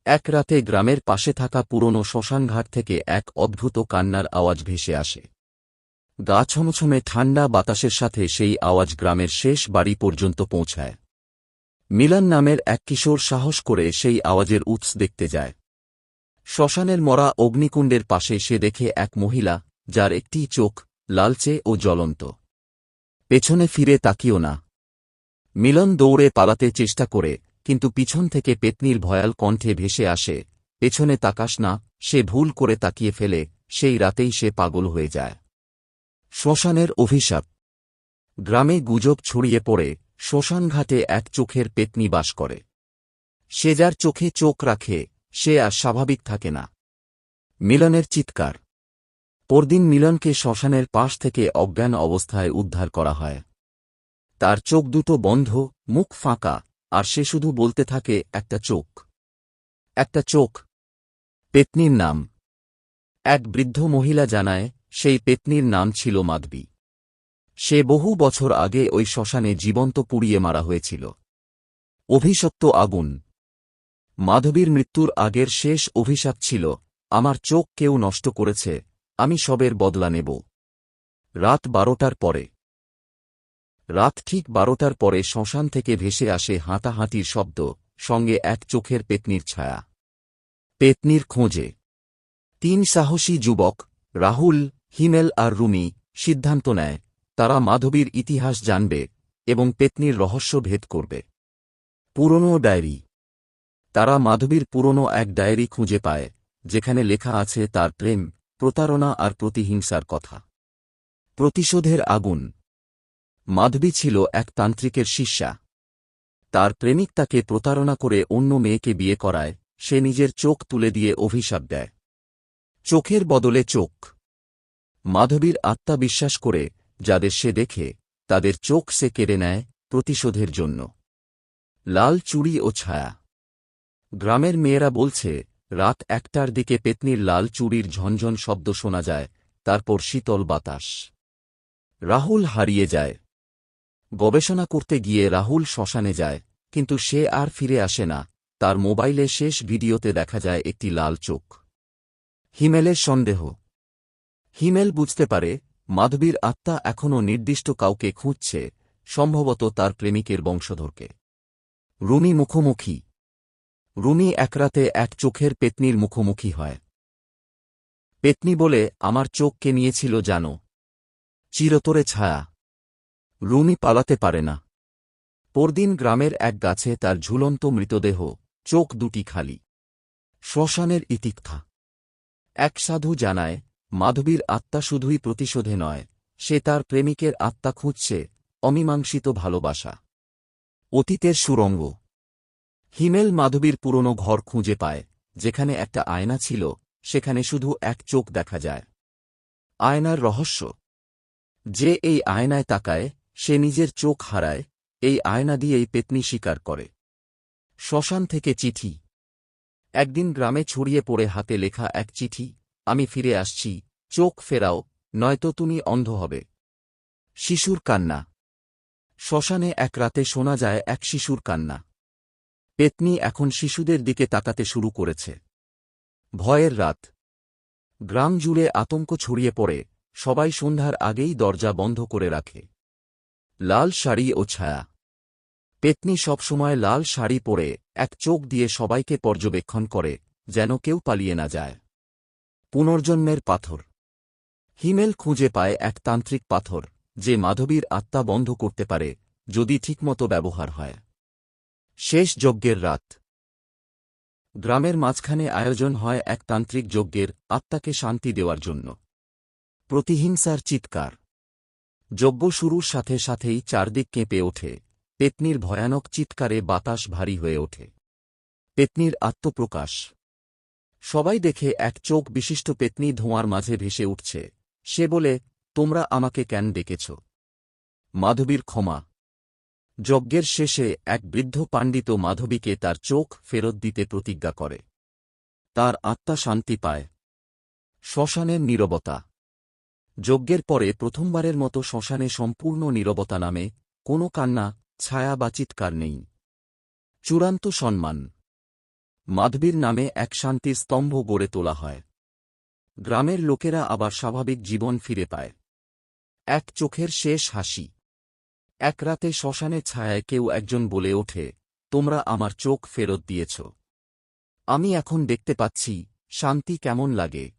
এক রাতে গ্রামের পাশে থাকা পুরনো শ্মশানঘাট থেকে এক অদ্ভুত কান্নার আওয়াজ ভেসে আসে। গা ছমছমে ঠান্ডা বাতাসের সাথে সেই আওয়াজ গ্রামের শেষ বাড়ি পর্যন্ত পৌঁছায়। মিলন নামের এক কিশোর সাহস করে সেই আওয়াজের উৎস দেখতে যায়। শ্মশানের মরা অগ্নিকুণ্ডের পাশে সে দেখে এক মহিলা, যার একটি চোখ লালচে ও জ্বলন্ত। পেছনে ফিরে তাকিও না। মিলন দৌড়ে পালাতে চেষ্টা করে, কিন্তু পিছন থেকে পেতনির ভয়াল কণ্ঠে ভেসে আসে, পেছনে তাকাস না। সে ভুল করে তাকিয়ে ফেলে। সেই রাতেই সে পাগল হয়ে যায়। শ্মশানের অভিশাপ। গ্রামে গুজব ছড়িয়ে পড়ে শ্মশানঘাটে এক চোখের পেতনি বাস করে। সে যার চোখে চোখ রাখে, সে আর স্বাভাবিক থাকে না। মিলনের চিৎকার। পরদিন মিলনকে শ্মশানের পাশ থেকে অজ্ঞান অবস্থায় উদ্ধার করা হয়। তার চোখ দুটো বন্ধ, মুখ ফাঁকা, আর সে শুধু বলতে থাকে, একটা চোখ, একটা চোখ। পেতনির নাম। এক বৃদ্ধ মহিলা জানায়, সেই পেতনির নাম ছিল মাধবী। সে বহু বছর আগে ওই শ্মশানে জীবন্ত পুড়িয়ে মারা হয়েছিল। অভিশপ্ত আগুন। মাধবীর মৃত্যুর আগের শেষ অভিশাপ ছিল, আমার চোখ কেউ নষ্ট করেছে, আমি সবের বদলা নেব। রাত 12টার পরে। রাত ঠিক 12টার পরে শ্মশান থেকে ভেসে আসে হাঁটাহাঁটির শব্দ, সঙ্গে এক চোখের পেতনির ছায়া। পেতনির খোঁজে 3 সাহসী যুবক, রাহুল, হিমেল আর রুমি, সিদ্ধান্ত নেয় তারা মাধবীর ইতিহাস জানবে এবং পেতনির রহস্য ভেদ করবে। পুরনো ডায়েরি। তারা মাধবীর পুরনো এক ডায়েরি খুঁজে পায়, যেখানে লেখা আছে তার প্রেম, প্রতারণা আর প্রতিহিংসার কথা। প্রতিশোধের আগুন। মাধবী ছিল এক তান্ত্রিকের শিষ্যা। তার প্রেমিক তাকে প্রতারণা করে অন্য মেয়েকে বিয়ে করায়। সে নিজের চোখ তুলে দিয়ে অভিশাপ দেয়। চোখের বদলে চোখ। মাধবীর আত্মা বিশ্বাস করে, যাদের সে দেখে তাদের চোখ সে কেড়ে নেয় প্রতিশোধের জন্য। লাল চুড়ি ও ছায়া। গ্রামের মেয়েরা বলছে, রাত 1টার দিকে পেতনির লাল চুড়ির ঝনঝন শব্দ শোনা যায়, তারপর শীতল বাতাস। রাহুল হারিয়ে যায়। গবেষণা করতে গিয়ে রাহুল শ্মশানে যায়, কিন্তু সে আর ফিরে আসে না। তার মোবাইলে শেষ ভিডিওতে দেখা যায় একটি লাল চোখ। হিমেলের সন্দেহ। হিমেল বুঝতে পারে, মাধবীর আত্মা এখনও নির্দিষ্ট কাউকে খুঁজছে, সম্ভবত তার প্রেমিকের বংশধরকে। রুমি মুখোমুখি। রুমি এক রাতে এক চোখের পেতনির মুখোমুখি হয়। পেতনি বলে, আমার চোখ কে নিয়েছিল জানো? চিরতরে ছায়া। রুমি পালাতে পারে না। পরদিন গ্রামের এক গাছে তার ঝুলন্ত মৃতদেহ, চোখ দুটি খালি। শ্মশানের ইতিকথা। এক সাধু জানায়, মাধবীর আত্মা শুধুই প্রতিশোধে নয়, সে তার প্রেমিকের আত্মা খুঁজছে, অমীমাংসিত ভালোবাসা। অতীতের সুড়ঙ্গ। হিমেল মাধবীর পুরনো ঘর খুঁজে পায়, যেখানে একটা আয়না ছিল, সেখানে শুধু এক চোখ দেখা যায়। আয়নার রহস্য। যে এই আয়নায় তাকায়, সে নিজের চোখ হারায়। এই আয়না দিয়েই পেতনি স্বীকার করে। শ্মশান থেকে চিঠি। একদিন গ্রামে ছড়িয়ে পড়ে হাতে লেখা এক চিঠি, আমি ফিরে আসছি, চোখ ফেরাও, নয়তো তুমি অন্ধ হবে। শিশুর কান্না। শ্মশানে এক রাতে শোনা যায় এক শিশুর কান্না। পেতনি এখন শিশুদের দিকে তাকাতে শুরু করেছে। ভয়ের রাত। গ্রাম জুড়ে আতঙ্ক ছড়িয়ে পড়ে, সবাই সন্ধ্যার আগেই দরজা বন্ধ করে রাখে। লাল শাড়ি ও ছায়া। পেতনি সবসময় লাল শাড়ি পরে এক চোখ দিয়ে সবাইকে পর্যবেক্ষণ করে, যেন কেউ পালিয়ে না যায়। পুনর্জন্মের পাথর। হিমেল খুঁজে পায় এক তান্ত্রিক পাথর, যে মাধবীর আত্মা বন্ধ করতে পারে, যদি ঠিকমতো ব্যবহার হয়। শেষ যজ্ঞের রাত। গ্রামের মাঝখানে আয়োজন হয় এক তান্ত্রিক যজ্ঞের, আত্মাকে শান্তি দেওয়ার জন্য। প্রতিহিংসার চিৎকার। যজ্ঞ শুরুর সাথে সাথেই চারদিক কেঁপে ওঠে। পেতনির ভয়ানক চিৎকারে বাতাস ভারী হয়ে ওঠে। পেতনির আত্মপ্রকাশ। সবাই দেখে এক চোখ বিশিষ্ট পেতনি ধোঁয়ার মাঝে ভেসে উঠছে। সে বলে, তোমরা আমাকে কেন ডেকেছ? মাধবীর ক্ষমা। যজ্ঞের শেষে এক বৃদ্ধ পাণ্ডিত মাধবীকে তার চোখ ফেরত দিতে প্রতিজ্ঞা করে। তার আত্মা শান্তি পায়। শ্মশানের নীরবতা। যজ্ঞের পরে প্রথমবারের মতো শ্মশানে সম্পূর্ণ নীরবতা নামে, কোনো কান্না, ছায়া বা চিৎকার নেই। চূড়ান্ত সম্মান। মাধবীর নামে এক শান্তির স্তম্ভ গড়ে তোলা হয়। গ্রামের লোকেরা আবার স্বাভাবিক জীবন ফিরে পায়। এক চোখের শেষ হাসি। এক রাতে শ্মশানের ছায়ায় কেউ একজন বলে ওঠে, তোমরা আমার চোখ ফেরত দিয়েছ। আমি এখন দেখতে পাচ্ছি শান্তি কেমন লাগে।